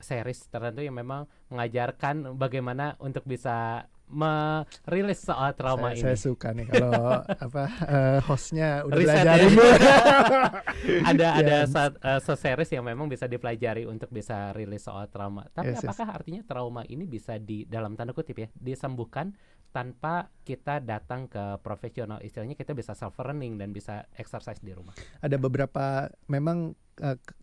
series tertentu yang memang mengajarkan bagaimana untuk bisa merilis soal trauma Saya ini. suka nih kalau hostnya udah Riset belajarin. ya. ada Yes. series yang memang bisa dipelajari untuk bisa rilis soal trauma. Tapi Yes, yes. apakah artinya trauma ini bisa dalam tanda kutip ya disembuhkan tanpa kita datang ke profesional? Istilahnya kita bisa self learning dan bisa exercise di rumah. Ada beberapa memang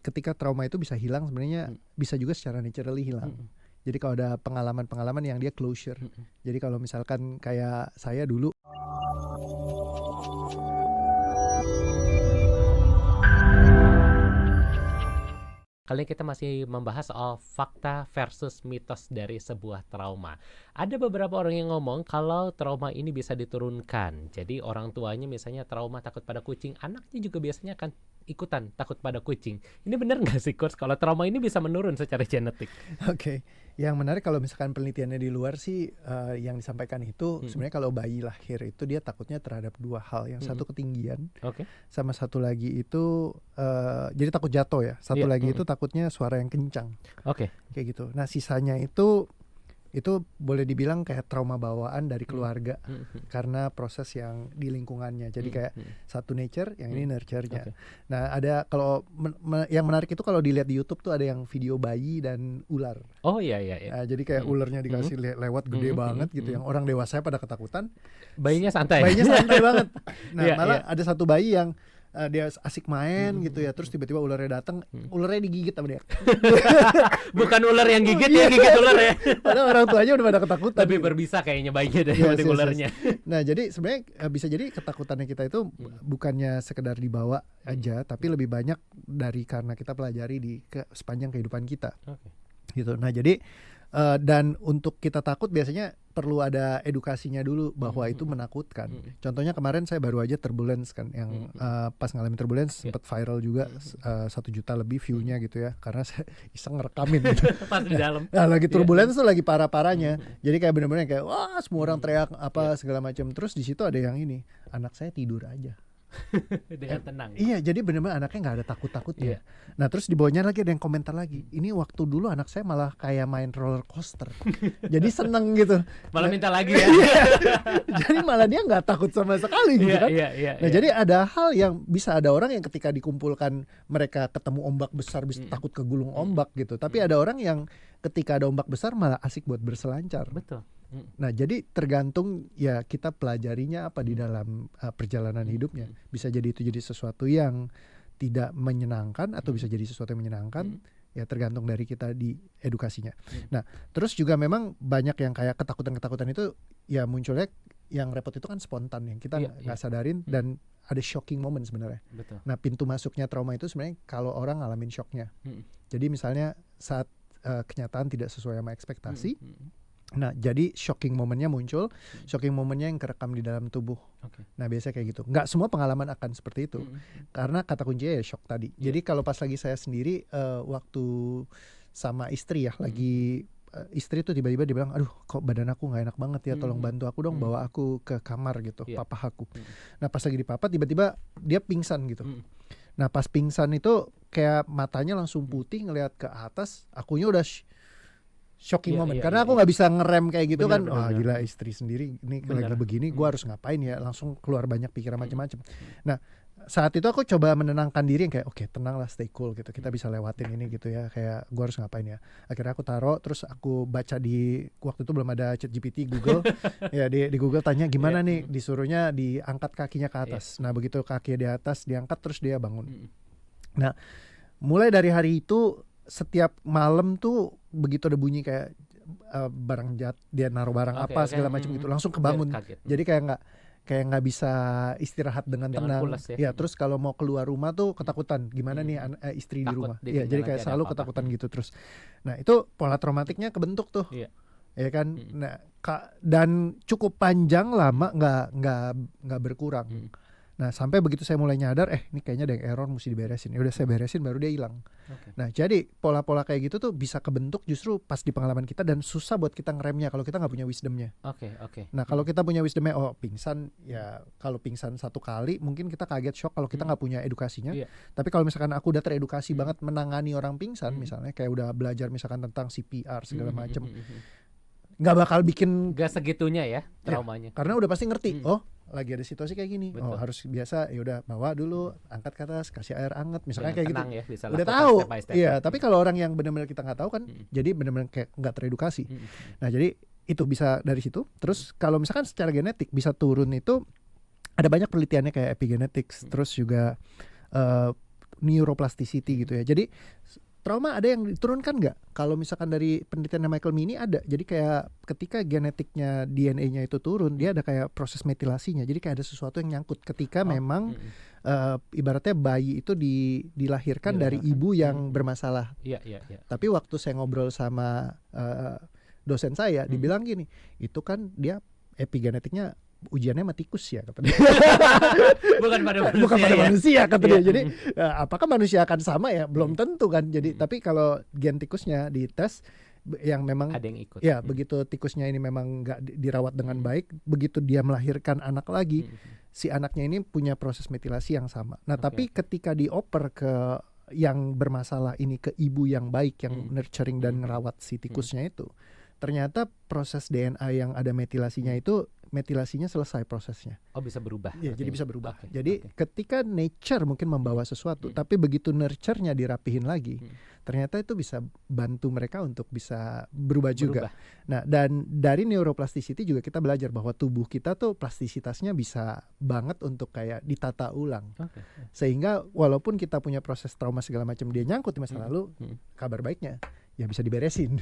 ketika trauma itu bisa hilang sebenarnya bisa juga secara naturally hilang. Jadi kalau ada pengalaman-pengalaman yang dia closure. Jadi kalau misalkan kayak saya dulu Kali ini kita masih membahas soal fakta versus mitos dari sebuah trauma. Ada beberapa orang yang ngomong kalau trauma ini bisa diturunkan. Jadi orang tuanya misalnya trauma takut pada kucing, anaknya juga biasanya akan ikutan takut pada kucing. Ini benar nggak sih Coach kalau trauma ini bisa menurun secara genetik? Oke. Yang menarik kalau misalkan penelitiannya di luar sih yang disampaikan itu sebenarnya kalau bayi lahir itu dia takutnya terhadap dua hal. Yang satu ketinggian, sama satu lagi itu jadi takut jatuh ya. Satu lagi itu takutnya suara yang kencang. Kayak gitu. Nah sisanya itu boleh dibilang kayak trauma bawaan dari keluarga karena proses yang di lingkungannya. Jadi kayak satu nature, yang ini nurture-nya. Nah ada kalau yang menarik itu kalau dilihat di YouTube tuh ada yang video bayi dan ular. Oh iya. Nah, jadi kayak ularnya dikasih lewat gede banget gitu, yang orang dewasa pada ketakutan. Bayinya santai. Bayinya santai banget. Nah malah ada satu bayi yang dia asik main gitu ya, terus tiba-tiba ularnya datang, ularnya digigit sama dia. Bukan ular yang gigit ya, gigit ular ya. Padahal orang tuanya udah pada ketakutan. Lebih berbisa kayaknya bayinya daripada ularnya. Nah jadi sebenarnya bisa jadi ketakutannya kita itu bukannya sekedar dibawa aja, tapi lebih banyak dari karena kita pelajari di sepanjang kehidupan kita. Gitu. Nah jadi dan untuk kita takut biasanya perlu ada edukasinya dulu bahwa itu menakutkan. Contohnya kemarin saya baru aja Turbulence kan, yang pas ngalamin Turbulence sempat viral juga 1 juta lebih view-nya gitu ya, karena saya iseng ngerekamin gitu. Pas di dalam. Nah lagi Turbulence tuh lagi parah-parahnya. Jadi kayak bener-bener kayak wah semua orang teriak apa segala macam. Terus di situ ada yang ini, anak saya tidur aja. Dengan tenang. Iya, jadi benar-benar anaknya nggak ada takut-takutnya. Nah terus di bawahnya lagi ada yang komentar lagi, ini waktu dulu anak saya malah kayak main roller coaster. Jadi seneng gitu. Malah minta lagi ya. Jadi malah dia nggak takut sama sekali gitu kan. Nah jadi ada hal yang bisa ada orang yang ketika dikumpulkan mereka ketemu ombak besar bisa takut kegulung ombak gitu. Tapi ada orang yang ketika ada ombak besar malah asik buat berselancar. Betul. Nah jadi tergantung ya kita pelajarinya apa di dalam perjalanan hidupnya. Bisa jadi itu jadi sesuatu yang tidak menyenangkan atau bisa jadi sesuatu yang menyenangkan. Ya tergantung dari kita di edukasinya. Nah terus juga memang banyak yang kayak ketakutan-ketakutan itu ya munculnya yang repot itu kan spontan yang kita nggak sadarin dan ada shocking moment sebenarnya. Nah pintu masuknya trauma itu sebenarnya kalau orang ngalamin shocknya. Jadi misalnya saat kenyataan tidak sesuai sama ekspektasi. Nah jadi shocking momennya muncul, shocking momennya yang kerekam di dalam tubuh. Nah biasanya kayak gitu. Nggak semua pengalaman akan seperti itu, karena kata kuncinya ya shock tadi. Jadi kalau pas lagi saya sendiri waktu sama istri ya, lagi istri tuh tiba-tiba dia bilang, aduh kok badan aku nggak enak banget ya, tolong bantu aku dong bawa aku ke kamar gitu, papa aku. Nah pas lagi di papa tiba-tiba dia pingsan gitu. Nah pas pingsan itu kayak matanya langsung putih ngelihat ke atas, akunya udah shocking moment karena aku nggak bisa ngerem kayak gitu kan. Wah gila, istri sendiri ini lagi begini, gue harus ngapain ya, langsung keluar banyak pikiran macam-macam. Nah saat itu aku coba menenangkan diri yang kayak oke, tenang lah, stay cool gitu, kita bisa lewatin ini gitu ya, kayak gue harus ngapain ya. Akhirnya aku taruh, terus aku baca di waktu itu belum ada ChatGPT, Google ya di Google tanya gimana nih, disuruhnya diangkat kakinya ke atas. Nah begitu kakinya di atas diangkat terus dia bangun. Nah mulai dari hari itu setiap malam tuh begitu ada bunyi kayak barang dia naruh barang segala macam gitu, langsung kebangun. Jadi kayak nggak bisa istirahat dengan tenang. Ya terus kalau mau keluar rumah tuh ketakutan gimana nih istri takut di rumah. Ya jadi kayak selalu ketakutan gitu terus. Nah itu pola traumatiknya kebentuk tuh. Ya kan. Nah dan cukup panjang lama nggak berkurang. Nah sampai begitu saya mulai nyadar, ini kayaknya ada yang error, mesti diberesin. Ya udah saya beresin, baru dia hilang. Oke. Nah jadi pola-pola kayak gitu tuh bisa kebentuk justru pas di pengalaman kita, dan susah buat kita ngeremnya kalau kita nggak punya wisdomnya. Oke. Nah kalau kita punya wisdomnya, pingsan ya, kalau pingsan satu kali mungkin kita kaget shock kalau kita nggak punya edukasinya. Iya. Tapi kalau misalkan aku udah teredukasi Hmm. banget menangani orang pingsan, Hmm. misalnya kayak udah belajar misalkan tentang CPR segala Hmm. macem, nggak bakal bikin, Gak segitunya ya traumanya. karena udah pasti ngerti. Hmm. Lagi ada situasi kayak gini, Betul. harus biasa, ya udah bawa dulu, angkat ke atas, kasih air hangat, misalnya Dengan kayak gitu. tenang ya, bisa Udah lakukan tahu, step by step. iya. Tapi kalau orang yang benar-benar kita nggak tahu kan, jadi benar-benar kayak nggak teredukasi. Nah jadi itu bisa dari situ. Terus kalau misalkan secara genetik bisa turun, itu ada banyak penelitiannya kayak epigenetics, terus juga neuroplasticity gitu ya. Jadi trauma ada yang diturunkan nggak? Kalau misalkan dari penelitiannya Michael Mini ada. Jadi kayak ketika genetiknya DNA-nya itu turun, dia ada kayak proses metilasinya. Jadi kayak ada sesuatu yang nyangkut ketika memang ibaratnya bayi itu dilahirkan dari ibu yang bermasalah. Iya. Tapi waktu saya ngobrol sama dosen saya, dibilang gini, itu kan dia epigenetiknya ujiannya sama tikus ya, kata dia. Bukan pada manusia. Bukan pada manusia, kata dia. Iya. Jadi apakah manusia akan sama ya? Belum tentu kan. Jadi tapi kalau gen tikusnya dites yang memang Ada yang ikut. ya begitu tikusnya ini memang nggak dirawat dengan baik, begitu dia melahirkan anak lagi, si anaknya ini punya proses metilasi yang sama. Nah tapi ketika dioper ke yang bermasalah ini ke ibu yang baik, yang nurturing dan ngerawat si tikusnya itu, ternyata proses DNA yang ada metilasinya itu, metilasinya selesai prosesnya. Bisa berubah. Iya, jadi bisa berubah. Oke, Jadi ketika nature mungkin membawa sesuatu, tapi begitu nurture-nya dirapihin lagi, ternyata itu bisa bantu mereka untuk bisa berubah juga. Nah, dan dari neuroplasticity juga kita belajar bahwa tubuh kita tuh plastisitasnya bisa banget untuk kayak ditata ulang. Sehingga walaupun kita punya proses trauma segala macam, dia nyangkut di masa lalu, kabar baiknya ya bisa diberesin.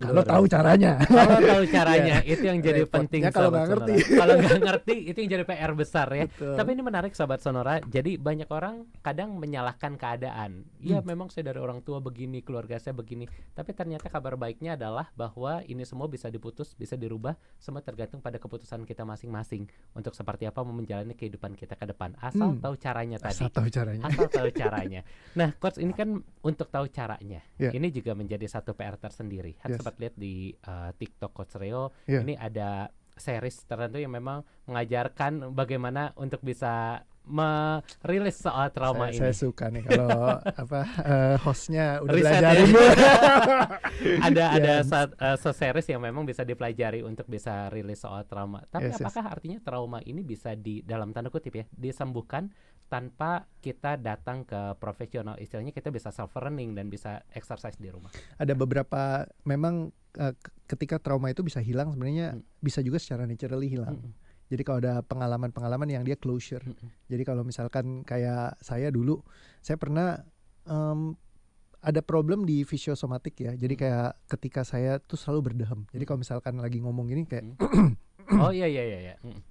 Kalau tahu caranya. Kalau tahu caranya, itu yang jadi penting. Kalau nggak ngerti. Kalau nggak ngerti, itu yang jadi PR besar ya. Betul. Tapi ini menarik Sobat Sonora. Jadi banyak orang kadang menyalahkan keadaan. Ya memang saya dari orang tua begini, keluarga saya begini. Tapi ternyata kabar baiknya adalah bahwa ini semua bisa diputus, bisa dirubah. Semua tergantung pada keputusan kita masing-masing untuk seperti apa menjalani kehidupan kita ke depan. Asal tahu caranya tadi. Asal tahu caranya. Asal tahu caranya. Nah, Coach, ini kan untuk tahu caranya. Yeah. Ini juga menjadi satu PR tersendiri. Yes. Sempat lihat di TikTok Coach Reo, Yeah. ini ada series tertentu yang memang mengajarkan bagaimana untuk bisa merilis soal trauma ini. Saya suka nih kalau hostnya udah Riset belajarin. ada series yang memang bisa dipelajari untuk bisa rilis soal trauma. Tapi Yes. apakah artinya trauma ini bisa dalam tanda kutip ya, disembuhkan tanpa kita datang ke profesional? Istilahnya kita bisa self learning dan bisa exercise di rumah. Ada beberapa memang ketika trauma itu bisa hilang sebenarnya, bisa juga secara naturally hilang. Jadi kalau ada pengalaman-pengalaman yang dia closure. Jadi kalau misalkan kayak saya dulu, saya pernah ada problem di fisiosomatik ya. Jadi kayak ketika saya tuh selalu berdeham. Jadi kalau misalkan lagi ngomong gini kayak Oh iya.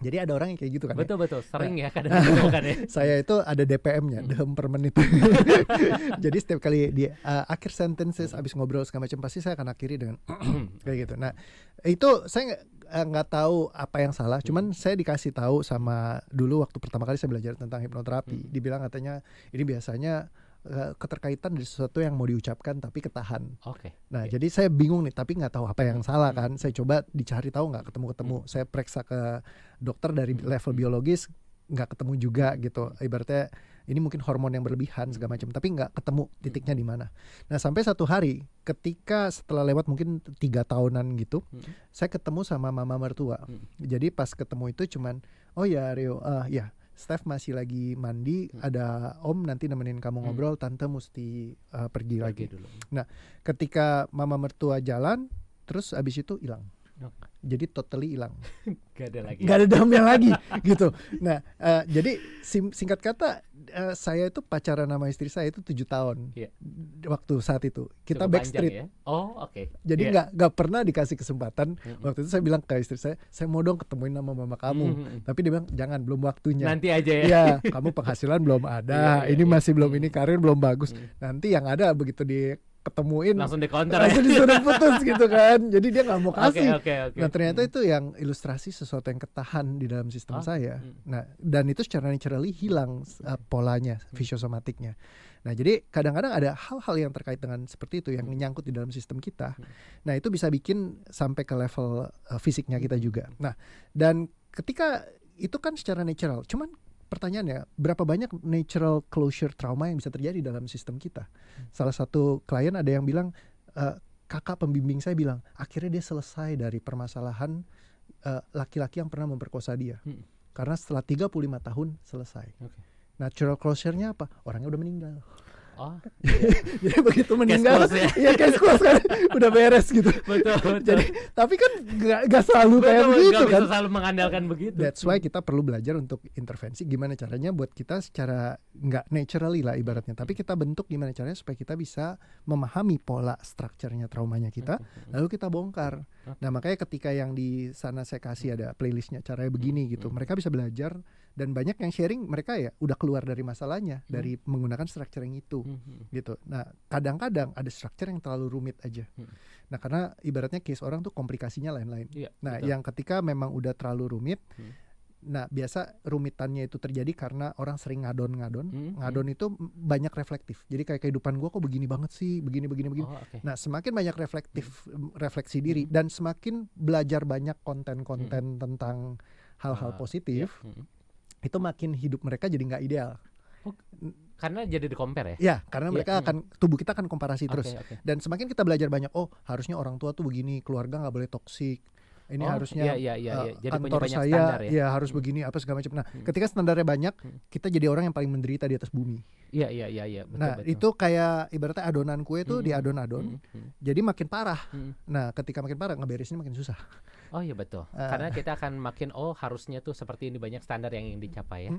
jadi ada orang yang kayak gitu kan. Betul, sering ya kadang-kadang kan ya. Saya itu ada DPM-nya, dehem per menit. Jadi setiap kali di akhir sentences abis ngobrol segala macam, pasti saya akan akhiri dengan kayak gitu. Nah itu saya nggak tahu apa yang salah, cuman saya dikasih tahu sama, dulu waktu pertama kali saya belajar tentang hipnoterapi, dibilang katanya ini biasanya keterkaitan dari sesuatu yang mau diucapkan tapi ketahan. Nah jadi saya bingung nih, tapi nggak tahu apa yang salah kan. Saya coba dicari tahu, nggak ketemu. Saya periksa ke dokter dari level biologis, nggak ketemu juga gitu. Ibaratnya ini mungkin hormon yang berlebihan segala macam, tapi nggak ketemu titiknya di mana. Nah sampai satu hari ketika setelah lewat mungkin 3 tahunan gitu, saya ketemu sama mama mertua. Jadi pas ketemu itu cuman, oh ya Rio, ya Steph masih lagi mandi, ada Om nanti nemenin kamu ngobrol, Tante mesti pergi lagi dulu. Nah ketika mama mertua jalan, terus abis itu hilang. Jadi totally hilang. Gak ada lagi. Gak ada dahamnya lagi gitu. Nah jadi singkat kata, saya itu pacaran sama istri saya itu 7 tahun. Waktu saat itu kita Cukup backstreet panjang, ya? Jadi nggak pernah dikasih kesempatan. Waktu itu saya bilang ke istri saya mau dong ketemuin sama mama kamu. Tapi dia bilang jangan, belum waktunya. Nanti aja ya. Iya, kamu penghasilan belum ada, ini masih belum, ini karir belum bagus. Nanti yang ada begitu di ketemuin Langsung di counter ya. langsung disuruh putus gitu kan. Jadi dia nggak mau Oke, kasih. oke, oke. Nah ternyata itu yang ilustrasi sesuatu yang ketahan di dalam sistem saya. Nah dan itu secara naturally hilang polanya, fisiosomatiknya. Nah jadi kadang-kadang ada hal-hal yang terkait dengan seperti itu yang menyangkut di dalam sistem kita. Nah itu bisa bikin sampai ke level fisiknya kita juga. Nah dan ketika itu kan secara natural, cuman pertanyaannya berapa banyak natural closure trauma yang bisa terjadi dalam sistem kita. Salah satu klien ada yang bilang, kakak pembimbing saya bilang akhirnya dia selesai dari permasalahan laki-laki yang pernah memperkosa dia, karena setelah 35 tahun selesai. Natural closure-nya apa? Orangnya udah meninggal. Oh, Jadi begitu meninggal, close ya. ya case close kan, udah beres gitu. betul. Jadi tapi kan nggak selalu kayak Betul, begitu nggak kan. bisa selalu mengandalkan begitu. That's why kita perlu belajar untuk intervensi gimana caranya buat kita secara nggak naturally lah ibaratnya, tapi kita bentuk gimana caranya supaya kita bisa memahami pola strukturnya traumanya kita, lalu kita bongkar. Nah makanya ketika yang di sana saya kasih ada playlistnya caranya begini gitu, mereka bisa belajar dan banyak yang sharing mereka ya udah keluar dari masalahnya dari menggunakan struktur yang itu gitu. Nah kadang-kadang ada struktur yang terlalu rumit aja. Nah karena ibaratnya case orang tuh komplikasinya lain-lain. Nah betul. yang ketika memang udah terlalu rumit, nah biasa rumitannya itu terjadi karena orang sering ngadon. Ngadon itu banyak reflektif. Jadi kayak kehidupan gue kok begini banget sih, begini. Oh, okay. Nah semakin banyak refleksi diri dan semakin belajar banyak konten-konten tentang hal-hal positif, itu makin hidup mereka jadi nggak ideal. Karena jadi di compare ya? Ya, karena mereka tubuh kita akan komparasi terus. Okay. Dan semakin kita belajar banyak, oh harusnya orang tua tuh begini, keluarga nggak boleh toksik. Ini harusnya Jadi kantor punya banyak saya standar ya? harus begini apa segala macam. Nah, ketika standarnya banyak, kita jadi orang yang paling menderita di atas bumi. Iya. Betul, Nah, itu kayak ibaratnya adonan kue tuh diadon-adon, jadi makin parah. Nah, ketika makin parah, ngeberesinnya makin susah. Oh iya betul. Karena kita akan makin harusnya tuh seperti ini, banyak standar yang ingin dicapai ya.